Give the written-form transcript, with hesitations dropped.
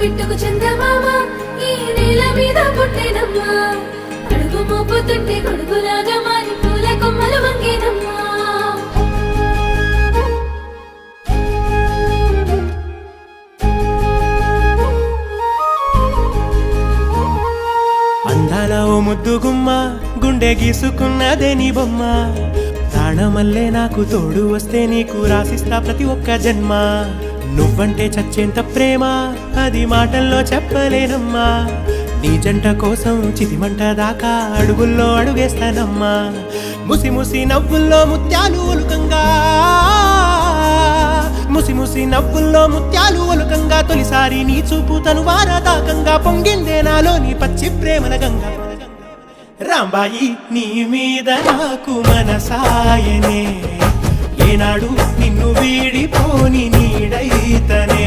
బిట్టుకు చందమామ ఈ నేల మీద పుట్టేనమ్మా అడుగు మోపుతుంటే కొడుకులాగా మారి పూల కొమ్మలు వంగేనమ్మా అందాల ఓ ముద్దు గుమ్మ గుండె గీసుకున్నదే నీ బొమ్మ ప్రాణమల్లే నాకు తోడు వస్తే నీకు రాసిస్తా ప్రతి ఒక్క జన్మ నువ్వంటే చచ్చేంత ప్రేమ అది మాటల్లో చెప్పలేనమ్మా నీ జంట కోసం చితిమంట దాకా అడుగుల్లో అడుగేస్తానమ్మా ముసి ముసి నవ్వుల్లో ముత్యాలు ఒలుకంగా ముసి ముసి నవ్వుల్లో ముత్యాలు ఒలుకంగా తొలిసారి నీ చూపు తను వారదాకంగా పొంగిందే నాలో నీ పచ్చి ప్రేమల గంగా రాంబాయి నీ మీద నాకు మనసాయనే ఏనాడు నిన్ను వీడిపోని నీడైతనే